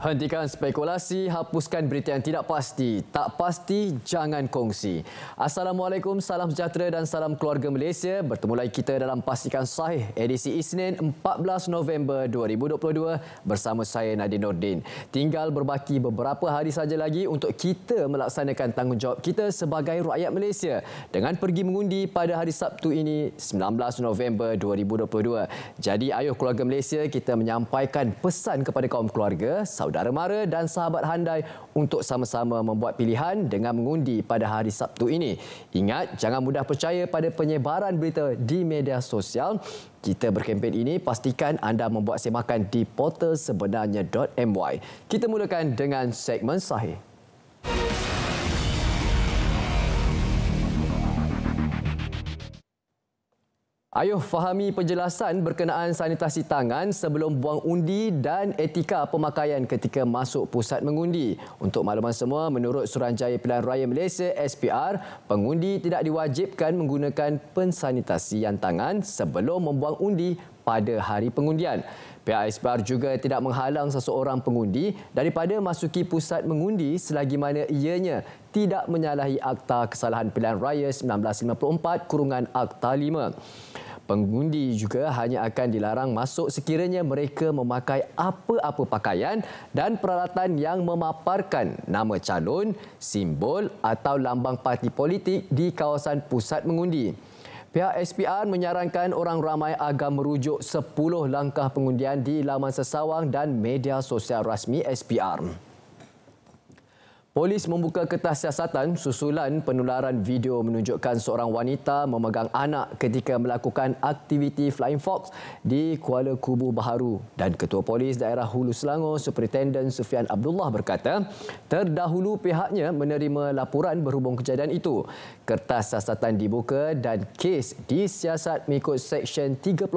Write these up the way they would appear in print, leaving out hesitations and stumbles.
Hentikan spekulasi, hapuskan berita yang tidak pasti. Tak pasti, jangan kongsi. Assalamualaikum, salam sejahtera dan salam keluarga Malaysia. Bertemu lagi kita dalam Pastikan Sahih, edisi Isnin 14 November 2022 bersama saya Nadine Nordin. Tinggal berbaki beberapa hari saja lagi untuk kita melaksanakan tanggungjawab kita sebagai rakyat Malaysia dengan pergi mengundi pada hari Sabtu ini 19 November 2022. Jadi ayuh keluarga Malaysia, kita menyampaikan pesan kepada kaum keluarga, saudara mara dan sahabat handai untuk sama-sama membuat pilihan dengan mengundi pada hari Sabtu ini. Ingat, jangan mudah percaya pada penyebaran berita di media sosial. Kita berkempen ini, pastikan anda membuat semakan di portal sebenarnya.my. Kita mulakan dengan segmen Sahih. Ayuh fahami penjelasan berkenaan sanitasi tangan sebelum buang undi dan etika pemakaian ketika masuk pusat mengundi. Untuk makluman semua, menurut Suruhanjaya Pilihan Raya Malaysia SPR, pengundi tidak diwajibkan menggunakan pensanitasian tangan sebelum membuang undi pada hari pengundian. Pihak SPR juga tidak menghalang seseorang pengundi daripada masuki pusat mengundi selagi mana ianya tidak menyalahi Akta Kesalahan Pilihan Raya 1954-Akta 5. Pengundi juga hanya akan dilarang masuk sekiranya mereka memakai apa-apa pakaian dan peralatan yang memaparkan nama calon, simbol atau lambang parti politik di kawasan pusat mengundi. Pihak SPR menyarankan orang ramai agar merujuk 10 langkah pengundian di laman sesawang dan media sosial rasmi SPR. Polis membuka kertas siasatan susulan penularan video menunjukkan seorang wanita memegang anak ketika melakukan aktiviti Flying Fox di Kuala Kubu Baharu. Dan Ketua Polis Daerah Hulu Selangor, Superintendent Sufian Abdullah berkata, terdahulu pihaknya menerima laporan berhubung kejadian itu. Kertas siasatan dibuka dan kes disiasat mengikut Seksyen 31-1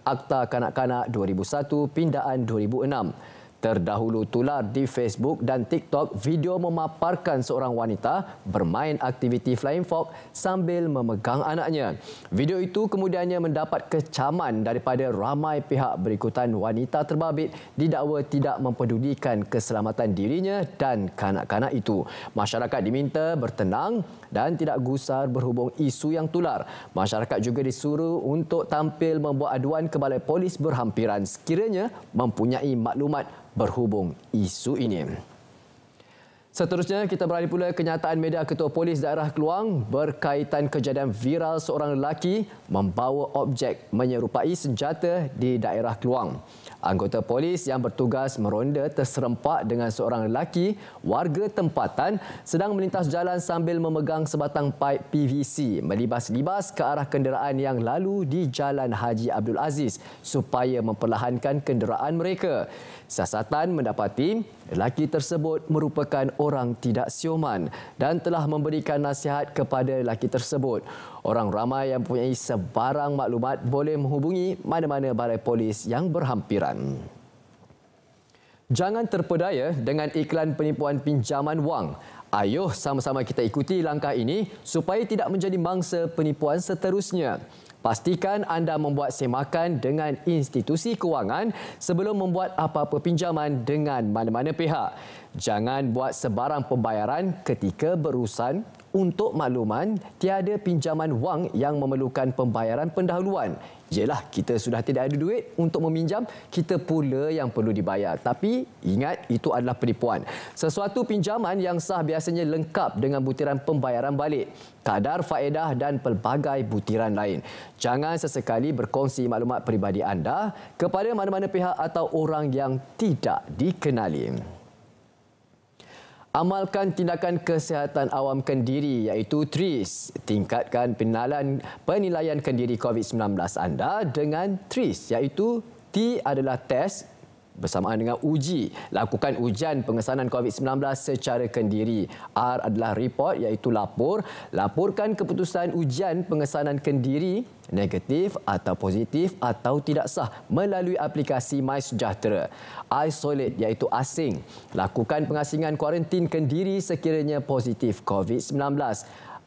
Akta Kanak-Kanak 2001 Pindaan 2006. Terdahulu tular di Facebook dan TikTok video memaparkan seorang wanita bermain aktiviti Flying Fox sambil memegang anaknya. Video itu kemudiannya mendapat kecaman daripada ramai pihak berikutan wanita terbabit didakwa tidak mempedulikan keselamatan dirinya dan kanak-kanak itu. Masyarakat diminta bertenang dan tidak gusar berhubung isu yang tular. Masyarakat juga disuruh untuk tampil membuat aduan ke Balai Polis berhampiran sekiranya mempunyai maklumat berhubung isu ini. Seterusnya, kita beralih pula kenyataan media Ketua Polis Daerah Keluang berkaitan kejadian viral seorang lelaki membawa objek menyerupai senjata di daerah Keluang. Anggota polis yang bertugas meronda terserempak dengan seorang lelaki warga tempatan sedang melintas jalan sambil memegang sebatang paip PVC melibas-libas ke arah kenderaan yang lalu di Jalan Haji Abdul Aziz supaya memperlahankan kenderaan mereka. Siasatan mendapati lelaki tersebut merupakan orang tidak siuman dan telah memberikan nasihat kepada lelaki tersebut. Orang ramai yang mempunyai sebarang maklumat boleh menghubungi mana-mana balai polis yang berhampiran. Jangan terpedaya dengan iklan penipuan pinjaman wang. Ayuh sama-sama kita ikuti langkah ini supaya tidak menjadi mangsa penipuan seterusnya. Pastikan anda membuat semakan dengan institusi kewangan sebelum membuat apa-apa pinjaman dengan mana-mana pihak. Jangan buat sebarang pembayaran ketika berurusan. Untuk makluman, tiada pinjaman wang yang memerlukan pembayaran pendahuluan. Yelah, kita sudah tidak ada duit untuk meminjam, kita pula yang perlu dibayar. Tapi ingat, itu adalah penipuan. Sesuatu pinjaman yang sah biasanya lengkap dengan butiran pembayaran balik, kadar faedah dan pelbagai butiran lain. Jangan sesekali berkongsi maklumat peribadi anda kepada mana-mana pihak atau orang yang tidak dikenali. Amalkan tindakan kesihatan awam kendiri iaitu TRIS. Tingkatkan penilaian kendiri COVID-19 anda dengan TRIS iaitu T adalah test bersamaan dengan uji. Lakukan ujian pengesanan COVID-19 secara kendiri. R adalah report iaitu lapor. Laporkan keputusan ujian pengesanan kendiri negatif atau positif atau tidak sah melalui aplikasi MySejahtera. Isolate iaitu asing. Lakukan pengasingan kuarantin kendiri sekiranya positif COVID-19.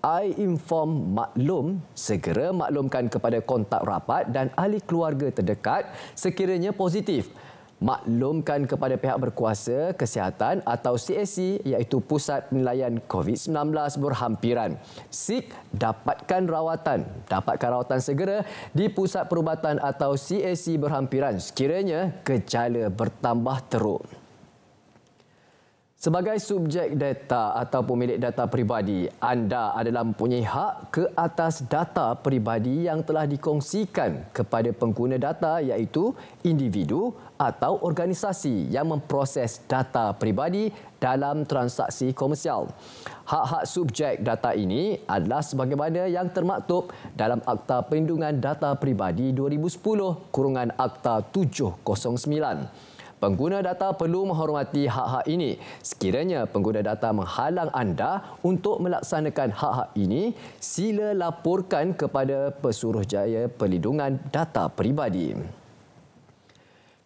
I-Inform maklum, segera maklumkan kepada kontak rapat dan ahli keluarga terdekat sekiranya positif. maklumkan kepada pihak berkuasa kesihatan atau CAC iaitu Pusat Penilaian COVID-19 berhampiran. SIK dapatkan rawatan segera di Pusat Perubatan atau CAC berhampiran sekiranya gejala bertambah teruk. Sebagai subjek data atau pemilik data peribadi, anda adalah mempunyai hak ke atas data peribadi yang telah dikongsikan kepada pengguna data iaitu individu atau organisasi yang memproses data peribadi dalam transaksi komersial. Hak-hak subjek data ini adalah sebagaimana yang termaktub dalam Akta Perlindungan Data Peribadi 2010-Akta 709. Pengguna data perlu menghormati hak-hak ini. Sekiranya pengguna data menghalang anda untuk melaksanakan hak-hak ini, sila laporkan kepada Pesuruhjaya Perlindungan Data Peribadi.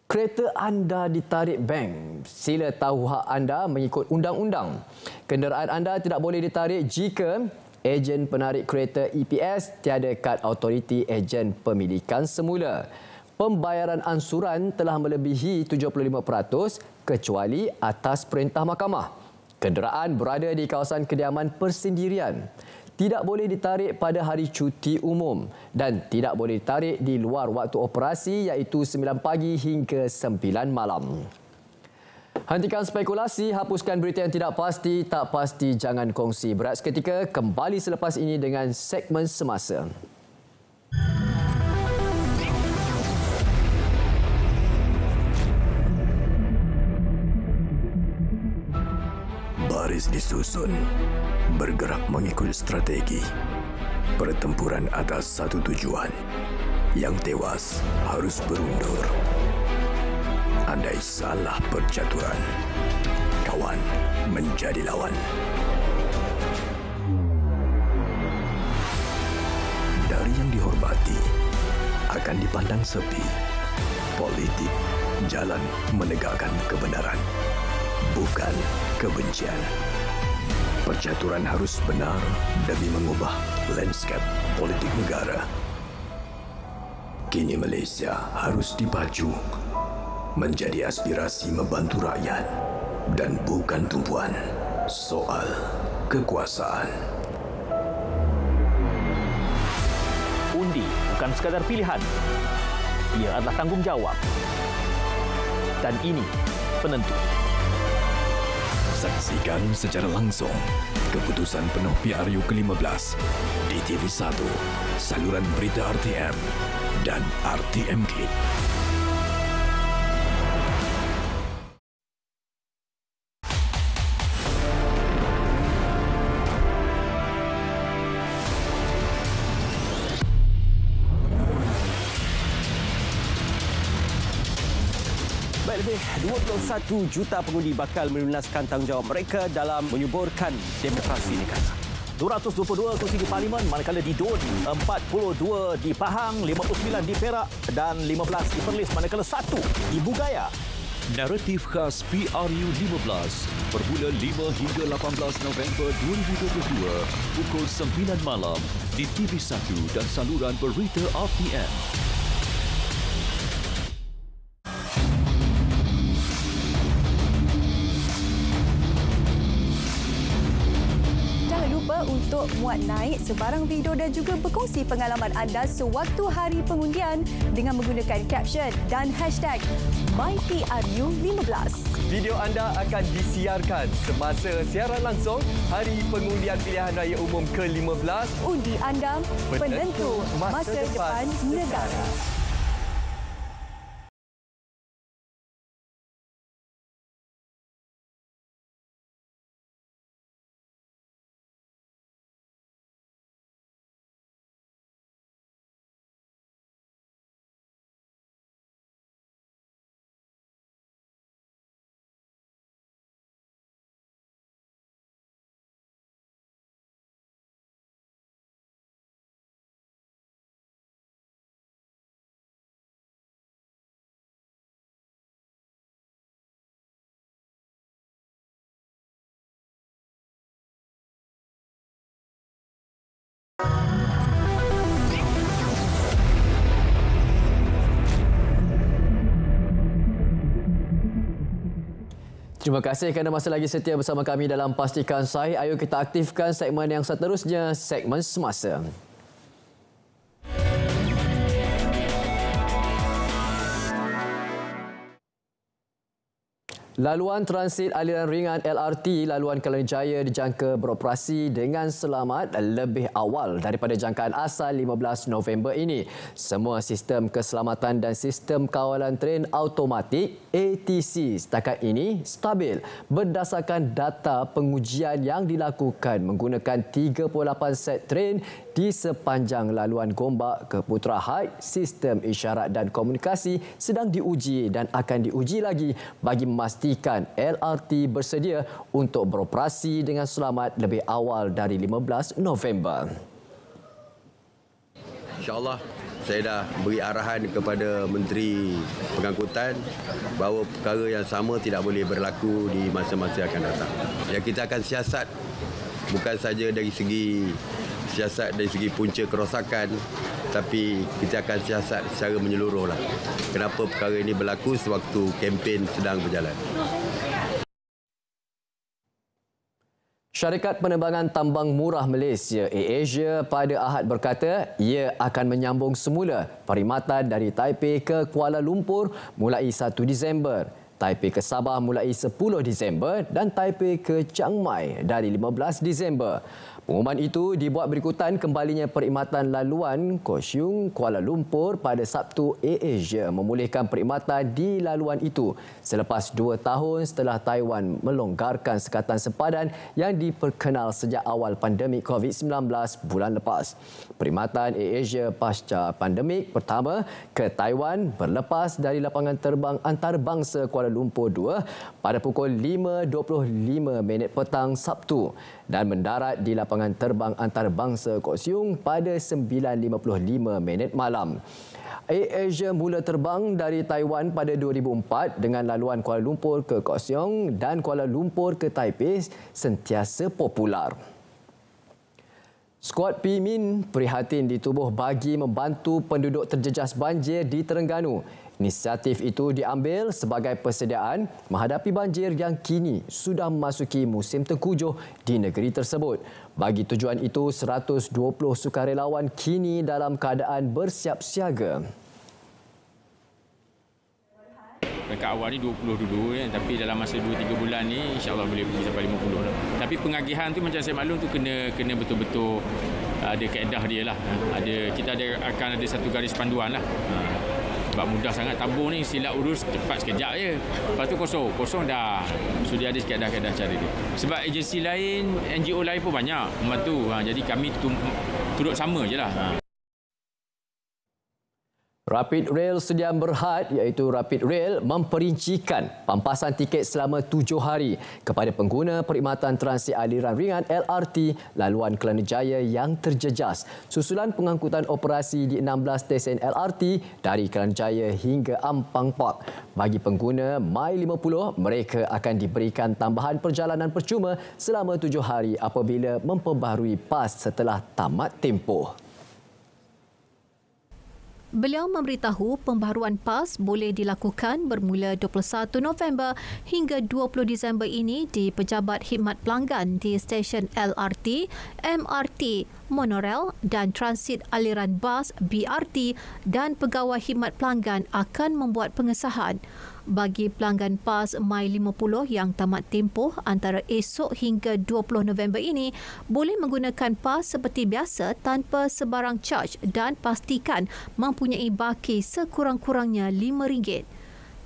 Kereta anda ditarik bank. Sila tahu hak anda mengikut undang-undang. Kenderaan anda tidak boleh ditarik jika ejen penarik kereta EPS tiada kad autoriti ejen pemilikan semula. Pembayaran ansuran telah melebihi 75% kecuali atas perintah mahkamah. Kenderaan berada di kawasan kediaman persendirian. Tidak boleh ditarik pada hari cuti umum dan tidak boleh ditarik di luar waktu operasi iaitu 9 pagi hingga 9 malam. Hentikan spekulasi, hapuskan berita yang tidak pasti, tak pasti jangan kongsi. Berat seketika, kembali selepas ini dengan segmen semasa. Baris disusun, bergerak mengikut strategi. Pertempuran atas satu tujuan. Yang tewas harus berundur. Andai salah percaturan, kawan menjadi lawan. Dari yang dihormati akan dipandang sepi. Politik, jalan menegakkan kebenaran, bukan kebencian. Percaturan harus benar demi mengubah lanskap politik negara. Kini Malaysia harus dipacu menjadi aspirasi membantu rakyat dan bukan tumpuan soal kekuasaan. Undi bukan sekadar pilihan. Ia adalah tanggungjawab. Dan ini penentu. Saksikan secara langsung keputusan penuh PRU ke-15 di TV1, saluran berita RTM dan RTM Klik. Lebih 21 juta pengundi bakal melunaskan tanggungjawab mereka dalam menyuburkan demokrasi negara. 222 kursi di Parlimen, manakala di DUN 42 di Pahang, 59 di Perak dan 15 di Perlis, manakala 1 di Bugaya. Naratif khas PRU 15 bermula 5 hingga 18 November 2022 pukul 9 malam di TV1 dan saluran berita RTM. Untuk muat naik sebarang video dan juga berkongsi pengalaman anda sewaktu hari pengundian dengan menggunakan caption dan hashtag MyPRU15. Video anda akan disiarkan semasa siaran langsung Hari Pengundian Pilihan Raya Umum ke-15. Undi anda, penentu masa depan negara. Terima kasih kerana masih lagi setia bersama kami dalam Pastikan Sahih. Ayo kita aktifkan segmen yang seterusnya, segmen Semasa. Laluan transit aliran ringan LRT laluan Kelana Jaya dijangka beroperasi dengan selamat lebih awal daripada jangkaan asal 15 November ini. Semua sistem keselamatan dan sistem kawalan tren automatik ATC setakat ini stabil berdasarkan data pengujian yang dilakukan menggunakan 38 set tren di sepanjang laluan Gombak ke Putra Heights. Sistem isyarat dan komunikasi sedang diuji dan akan diuji lagi bagi memastikan LRT bersedia untuk beroperasi dengan selamat lebih awal dari 15 November. InsyaAllah saya dah beri arahan kepada Menteri Pengangkutan bahawa perkara yang sama tidak boleh berlaku di masa-masa akan datang. Yang kita akan siasat bukan saja dari segi siasat dari segi punca kerosakan, tapi kita akan siasat secara menyeluruh lah. Kenapa perkara ini berlaku sewaktu kempen sedang berjalan. Syarikat Penerbangan Tambang Murah Malaysia AirAsia pada Ahad berkata ia akan menyambung semula perkhidmatan dari Taipei ke Kuala Lumpur mulai 1 Disember, Taipei ke Sabah mulai 10 Disember dan Taipei ke Chiang Mai dari 15 Disember. Pengumuman itu dibuat berikutan kembalinya perkhidmatan laluan Kaohsiung Kuala Lumpur pada Sabtu. AirAsia memulihkan perkhidmatan di laluan itu selepas 2 tahun setelah Taiwan melonggarkan sekatan sempadan yang diperkenal sejak awal pandemik COVID-19 bulan lepas. Perkhidmatan AirAsia pasca pandemik pertama ke Taiwan berlepas dari lapangan terbang antarabangsa Kuala Lumpur 2 pada pukul 5.25 petang Sabtu dan mendarat di lapangan terbang antarabangsa Kaohsiung pada 9.55 malam. AirAsia mula terbang dari Taiwan pada 2004 dengan laluan Kuala Lumpur ke Kaohsiung dan Kuala Lumpur ke Taipei sentiasa popular. Skuad PMIN prihatin ditubuh bagi membantu penduduk terjejas banjir di Terengganu. Inisiatif itu diambil sebagai persediaan menghadapi banjir yang kini sudah memasuki musim tengkujuh di negeri tersebut. Bagi tujuan itu, 120 sukarelawan kini dalam keadaan bersiap siaga. Dekat awal ni 20 dulu tapi dalam masa 2-3 bulan ni insya-Allah boleh pergi sampai 50 lah. Tapi pengagihan tu macam saya maklum tu kena betul-betul ada kaedah dia lah. Kita akan ada satu garis panduan lah. Sebab mudah sangat tabung ni silap urus cepat sekejap je. Lepas tu kosong dah. Sudah ada kaedah-kaedah cara dia. Sebab agensi lain, NGO lain pun banyak membantu. Jadi kami turut sama je lah. Rapid Rail Sdn Bhd iaitu Rapid Rail memperincikan pampasan tiket selama 7 hari kepada pengguna perkhidmatan transit aliran ringan LRT laluan Kelana Jaya yang terjejas susulan pengangkutan operasi di 16 stesen LRT dari Kelana Jaya hingga Ampang Park. Bagi pengguna My50, mereka akan diberikan tambahan perjalanan percuma selama 7 hari apabila memperbaharui PAS setelah tamat tempoh. Beliau memberitahu pembaharuan PAS boleh dilakukan bermula 21 November hingga 20 Disember ini di pejabat khidmat pelanggan di stesen LRT, MRT, monorail dan transit aliran bas BRT dan pegawai khidmat pelanggan akan membuat pengesahan. Bagi pelanggan PAS My50 yang tamat tempoh antara esok hingga 20 November ini boleh menggunakan PAS seperti biasa tanpa sebarang charge dan pastikan mempunyai baki sekurang-kurangnya RM5.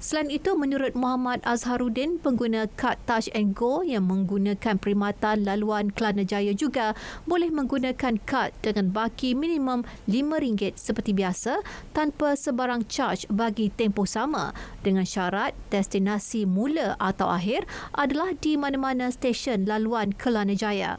Selain itu, menurut Muhammad Azharuddin, pengguna kad Touch and Go yang menggunakan perkhidmatan laluan Kelana Jaya juga boleh menggunakan kad dengan baki minimum RM5 seperti biasa tanpa sebarang charge bagi tempoh sama dengan syarat destinasi mula atau akhir adalah di mana-mana stesen laluan Kelana Jaya.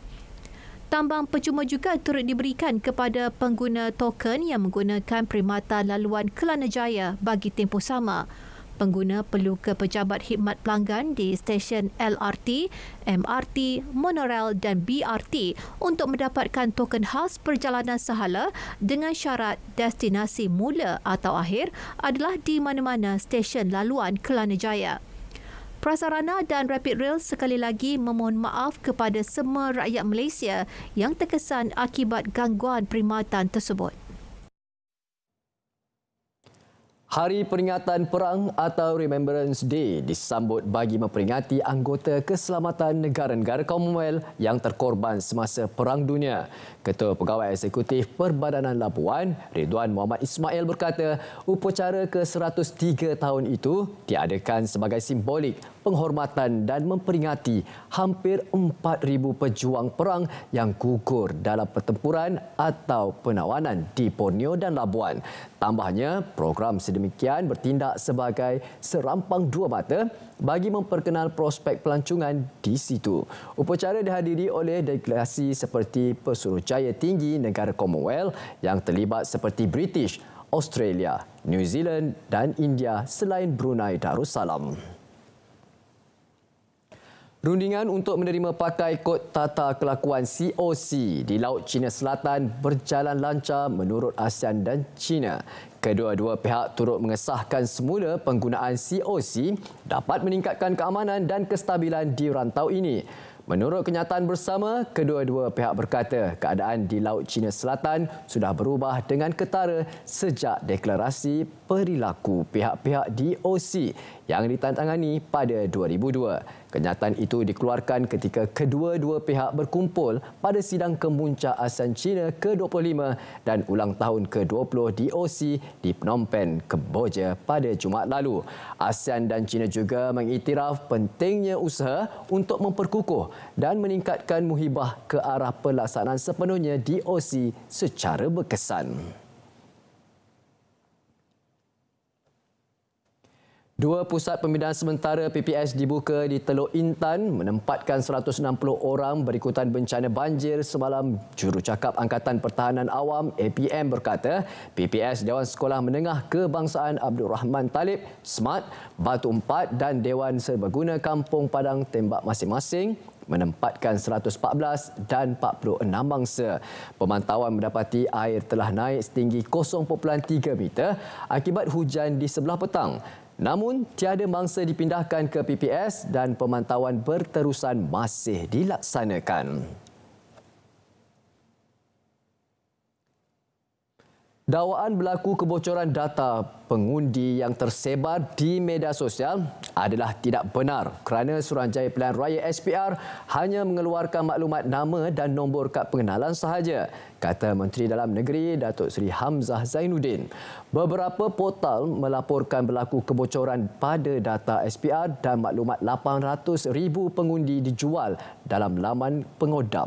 Tambang percuma juga turut diberikan kepada pengguna token yang menggunakan perkhidmatan laluan Kelana Jaya bagi tempoh sama. Pengguna perlu ke pejabat khidmat pelanggan di stesen LRT, MRT, monorail dan BRT untuk mendapatkan token khas perjalanan sahala dengan syarat destinasi mula atau akhir adalah di mana-mana stesen laluan Kelana Jaya. Prasarana dan Rapid Rail sekali lagi memohon maaf kepada semua rakyat Malaysia yang terkesan akibat gangguan perkhidmatan tersebut. Hari Peringatan Perang atau Remembrance Day disambut bagi memperingati anggota keselamatan negara-negara Commonwealth yang terkorban semasa Perang Dunia. Ketua Pegawai Eksekutif Perbadanan Labuan, Ridwan Muhammad Ismail berkata, upacara ke-103 tahun itu diadakan sebagai simbolik penghormatan dan memperingati hampir 4,000 pejuang perang yang gugur dalam pertempuran atau penawanan di Borneo dan Labuan. Tambahnya, program sedemikian bertindak sebagai serampang dua mata bagi memperkenal prospek pelancongan di situ. Upacara dihadiri oleh delegasi seperti Pesuruhjaya Tinggi negara Commonwealth yang terlibat seperti British, Australia, New Zealand dan India selain Brunei Darussalam. Rundingan untuk menerima pakai kod tata kelakuan COC di Laut Cina Selatan berjalan lancar menurut ASEAN dan China. Kedua-dua pihak turut mengesahkan semula penggunaan COC dapat meningkatkan keamanan dan kestabilan di rantau ini. Menurut kenyataan bersama, kedua-dua pihak berkata keadaan di Laut Cina Selatan sudah berubah dengan ketara sejak deklarasi perilaku pihak-pihak DOC yang ditandatangani pada 2002. Kenyataan itu dikeluarkan ketika kedua-dua pihak berkumpul pada sidang kemuncak ASEAN China ke-25 dan ulang tahun ke-20 DOC di Phnom Penh, Kemboja pada Jumaat lalu. ASEAN dan China juga mengiktiraf pentingnya usaha untuk memperkukuh dan meningkatkan muhibah ke arah pelaksanaan sepenuhnya DOC secara berkesan. Dua pusat pembinaan sementara PPS dibuka di Teluk Intan menempatkan 160 orang berikutan bencana banjir semalam. Jurucakap Angkatan Pertahanan Awam APM berkata PPS Dewan Sekolah Menengah Kebangsaan Abdul Rahman Talib, SMART, Batu Empat dan Dewan Serbaguna Kampung Padang Tembak masing-masing menempatkan 114 dan 46 mangsa. Pemantauan mendapati air telah naik setinggi 0.3 meter akibat hujan di sebelah petang. Namun, tiada mangsa dipindahkan ke PPS dan pemantauan berterusan masih dilaksanakan. Dakwaan berlaku kebocoran data pengundi yang tersebar di media sosial adalah tidak benar kerana Suruhanjaya Pilihan Raya SPR hanya mengeluarkan maklumat nama dan nombor kad pengenalan sahaja, kata Menteri Dalam Negeri Datuk Seri Hamzah Zainuddin. Beberapa portal melaporkan berlaku kebocoran pada data SPR dan maklumat 800,000 pengundi dijual dalam laman pengodam.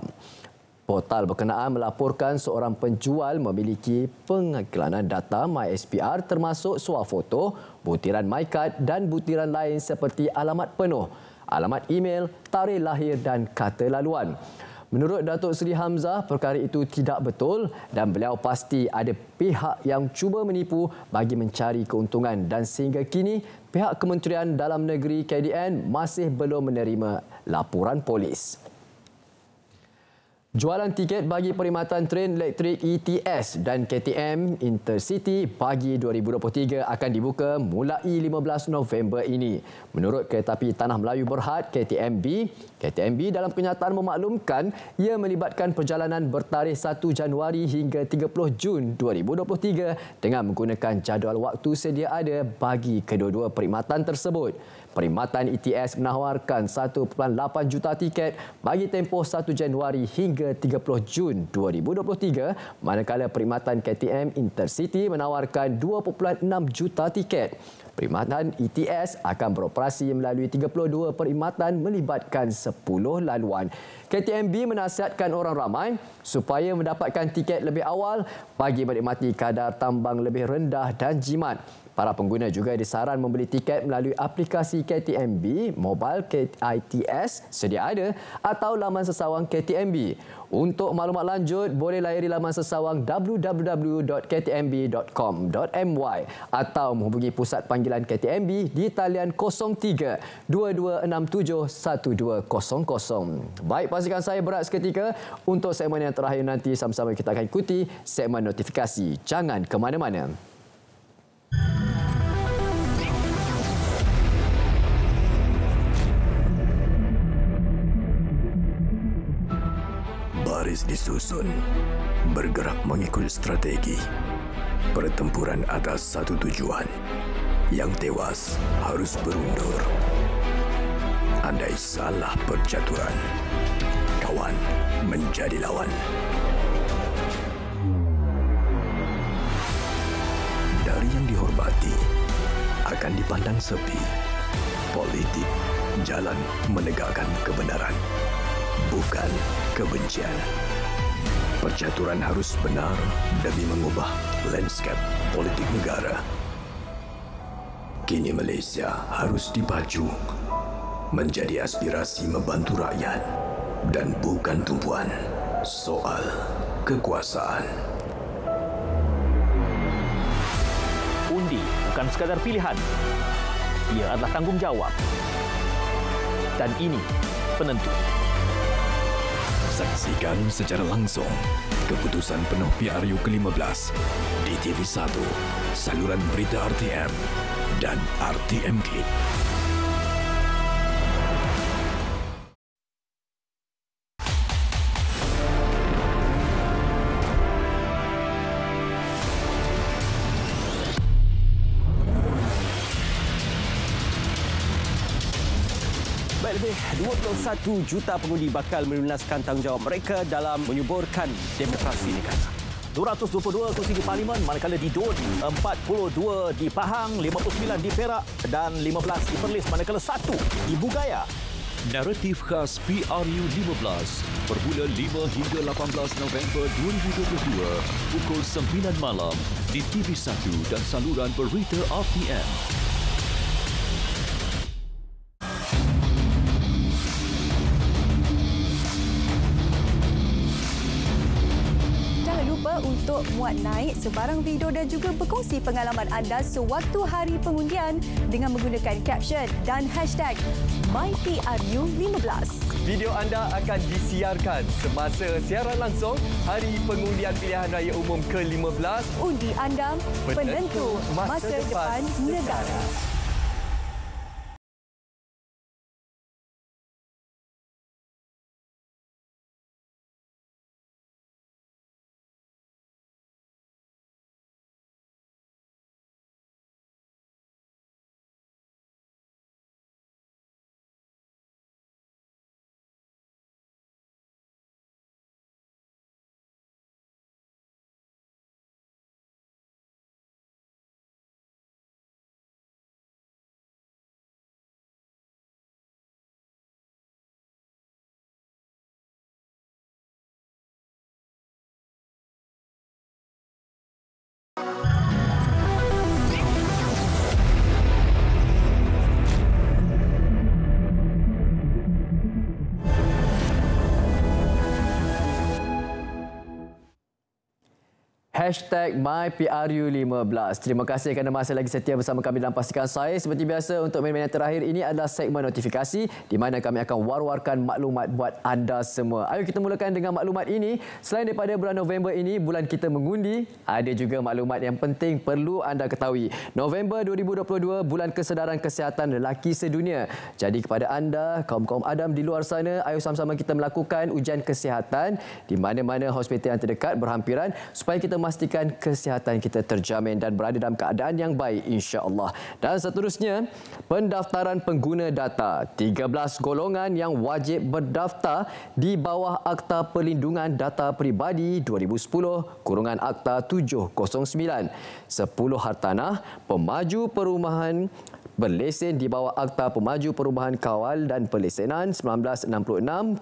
Portal berkenaan melaporkan seorang penjual memiliki pengiklanan data MySPR termasuk swafoto, butiran MyCard dan butiran lain seperti alamat penuh, alamat email, tarikh lahir dan kata laluan. Menurut Datuk Seri Hamzah, perkara itu tidak betul dan beliau pasti ada pihak yang cuba menipu bagi mencari keuntungan dan sehingga kini pihak Kementerian Dalam Negeri KDN masih belum menerima laporan polis. Jualan tiket bagi perkhidmatan tren elektrik ETS dan KTM Intercity pagi 2023 akan dibuka mulai 15 November ini. Menurut Keretapi Tanah Melayu Berhad KTMB dalam kenyataan memaklumkan ia melibatkan perjalanan bertarikh 1 Januari hingga 30 Jun 2023 dengan menggunakan jadual waktu sedia ada bagi kedua-dua perkhidmatan tersebut. Perkhidmatan ETS menawarkan 1.8 juta tiket bagi tempoh 1 Januari hingga 30 Jun 2023, manakala perkhidmatan KTM Intercity menawarkan 2.6 juta tiket. Perkhidmatan ETS akan beroperasi melalui 32 perkhidmatan melibatkan 10 laluan. KTMB menasihatkan orang ramai supaya mendapatkan tiket lebih awal bagi menikmati kadar tambang lebih rendah dan jimat. Para pengguna juga disaran membeli tiket melalui aplikasi KTMB, Mobile KITS sedia ada atau laman sesawang KTMB. Untuk maklumat lanjut, boleh layari laman sesawang www.ktmb.com.my atau menghubungi pusat panggilan KTMB di talian 03 2267 1200. Baik, pastikan saya berat seketika. Untuk segmen yang terakhir nanti sama-sama kita akan ikuti segmen notifikasi. Jangan ke mana-mana. polis disusun, bergerak mengikut strategi. Pertempuran atas satu tujuan. Yang tewas harus berundur. Andai salah percaturan, kawan menjadi lawan. Dari yang dihormati akan dipandang sepi. Politik, jalan menegakkan kebenaran, bukan kebencian. Percaturan harus benar demi mengubah lanskap politik negara. Kini Malaysia harus dibaju menjadi aspirasi membantu rakyat dan bukan tumpuan soal kekuasaan. Undi bukan sekadar pilihan. Ia adalah tanggungjawab. Dan ini penentu. Saksikan secara langsung keputusan penuh PRU ke-15 di TV1, saluran berita RTM dan RTMK. Lebih 21 juta pengundi bakal melunaskan tanggungjawab mereka dalam menyuburkan demokrasi negara. 222 kursi di Parlimen, manakala di DUN 42 di Pahang, 59 di Perak dan 15 di Perlis, manakala 1 di Bugaya. Naratif khas PRU 15 bermula 5 hingga 18 November 2022 pukul 9 malam di TV1 dan saluran berita RTM. Untuk muat naik sebarang video dan juga berkongsi pengalaman anda sewaktu hari pengundian dengan menggunakan caption dan hashtag MyPRU15. Video anda akan disiarkan semasa siaran langsung Hari Pengundian Pilihan Raya Umum ke-15. Undi anda penentu masa depan negara. Hashtag MyPRU15. Terima kasih kerana masih lagi setia bersama kami dalam Pastikan Saya. Seperti biasa, untuk minit-minit terakhir ini adalah segmen notifikasi di mana kami akan war-warkan maklumat buat anda semua. Ayo kita mulakan dengan maklumat ini. Selain daripada bulan November ini, bulan kita mengundi, ada juga maklumat yang penting perlu anda ketahui. November 2022, bulan kesedaran kesihatan lelaki sedunia. Jadi kepada anda, kaum-kaum Adam di luar sana, ayo sama-sama kita melakukan ujian kesihatan di mana-mana hospital yang terdekat berhampiran supaya kita memastikan kesihatan kita terjamin dan berada dalam keadaan yang baik, insya-Allah. Dan seterusnya, pendaftaran pengguna data. 13 golongan yang wajib berdaftar di bawah Akta Perlindungan Data Peribadi 2010 kurungan Akta 709. 10 hartanah pemaju perumahan berlesen di bawah Akta Pemaju Perubahan Kawal dan Pelesenan 1966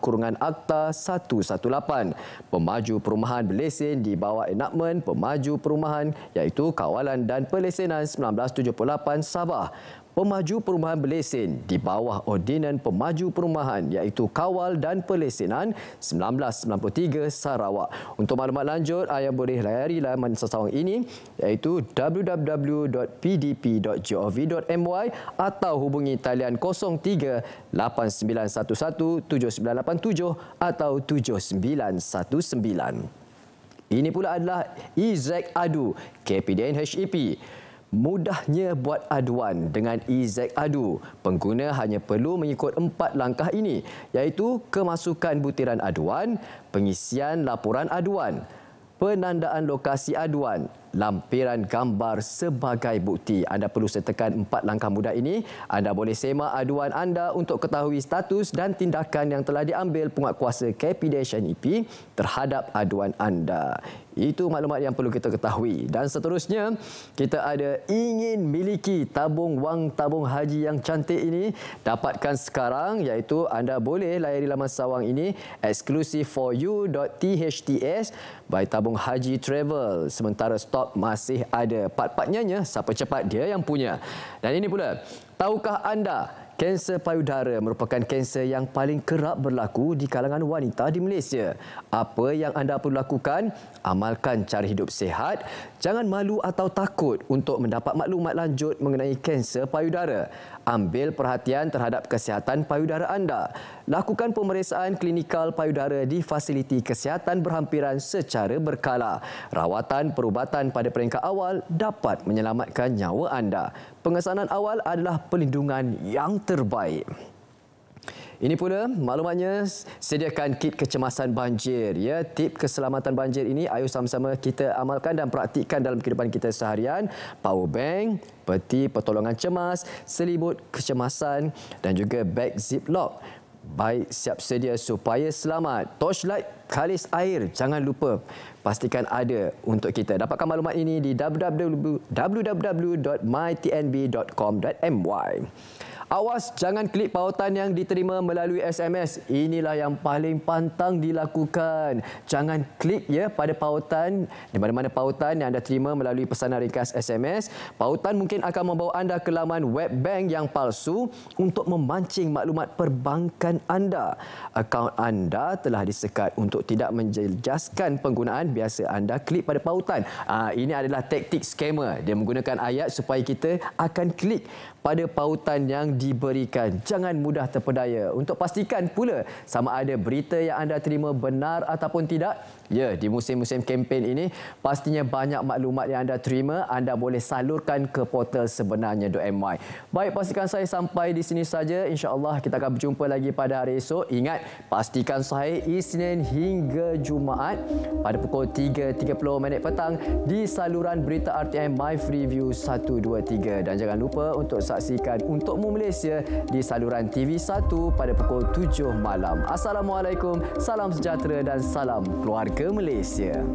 kurungan Akta 118. Pemaju perumahan berlesen di bawah Enakmen Pemaju Perumahan iaitu Kawalan dan Pelesenan 1978 Sabah. Pemaju perumahan berlesen di bawah Ordinan Pemaju Perumahan iaitu Kawal dan Pelesenan 1993 Sarawak. Untuk maklumat lanjut, anda boleh layari laman sesawang ini iaitu www.pdp.gov.my atau hubungi talian 03 8911 7987 atau 7919. Ini pula adalah EZ Adu KPDN HEP. Mudahnya buat aduan dengan EZ-Adu. Pengguna hanya perlu mengikut 4 langkah ini, iaitu kemasukan butiran aduan, pengisian laporan aduan, penandaan lokasi aduan, lampiran gambar sebagai bukti. Anda perlu sertakan 4 langkah mudah ini. Anda boleh semak aduan anda untuk ketahui status dan tindakan yang telah diambil penguatkuasa KPDHNEP terhadap aduan anda. Itu maklumat yang perlu kita ketahui. Dan seterusnya, kita ada ingin miliki tabung wang tabung haji yang cantik ini. Dapatkan sekarang, iaitu anda boleh layari laman sawang ini exclusiveforyou.thts by Tabung Haji Travel. Sementara stok masih ada. Part-partnya, siapa cepat dia yang punya. Dan ini pula, tahukah anda kanser payudara merupakan kanser yang paling kerap berlaku di kalangan wanita di Malaysia? Apa yang anda perlu lakukan? Amalkan cara hidup sihat. Jangan malu atau takut untuk mendapat maklumat lanjut mengenai kanser payudara. Ambil perhatian terhadap kesihatan payudara anda. Lakukan pemeriksaan klinikal payudara di fasiliti kesihatan berhampiran secara berkala. Rawatan perubatan pada peringkat awal dapat menyelamatkan nyawa anda. Pengesanan awal adalah perlindungan yang terbaik. Ini pula maklumatnya, sediakan kit kecemasan banjir. Ya, tip keselamatan banjir ini ayo sama-sama kita amalkan dan praktikkan dalam kehidupan kita seharian. Power bank, peti pertolongan cemas, selimut kecemasan dan juga beg ziplock. Baik siap sedia supaya selamat. Torchlight kalis air, jangan lupa pastikan ada untuk kita. Dapatkan maklumat ini di www.mytnb.com.my. Awas, jangan klik pautan yang diterima melalui SMS. Inilah yang paling pantang dilakukan. Jangan klik pada pautan, di mana-mana pautan yang anda terima melalui pesanan ringkas SMS. Pautan mungkin akan membawa anda ke laman web bank yang palsu untuk memancing maklumat perbankan anda. Akaun anda telah disekat untuk tidak menjejaskan penggunaan. Biasa anda klik pada pautan. Ini adalah taktik scammer. Dia menggunakan ayat supaya kita akan klik pada pautan yang diberikan. Jangan mudah terpedaya. Untuk pastikan pula sama ada berita yang anda terima benar ataupun tidak. Ya, di musim-musim kempen ini pastinya banyak maklumat yang anda terima. Anda boleh salurkan ke portal sebenarnya.my. Baik, pastikan saya sampai di sini saja. InsyaAllah kita akan berjumpa lagi pada hari esok. Ingat, pastikan saya Isnin hingga Jumaat pada pukul 3.30 petang di saluran berita RTM My Freeview 123. Dan jangan lupa untuk saksikan Untukmu Malaysia di saluran TV1 pada pukul 7 malam. Assalamualaikum, salam sejahtera dan salam keluarga Malaysia.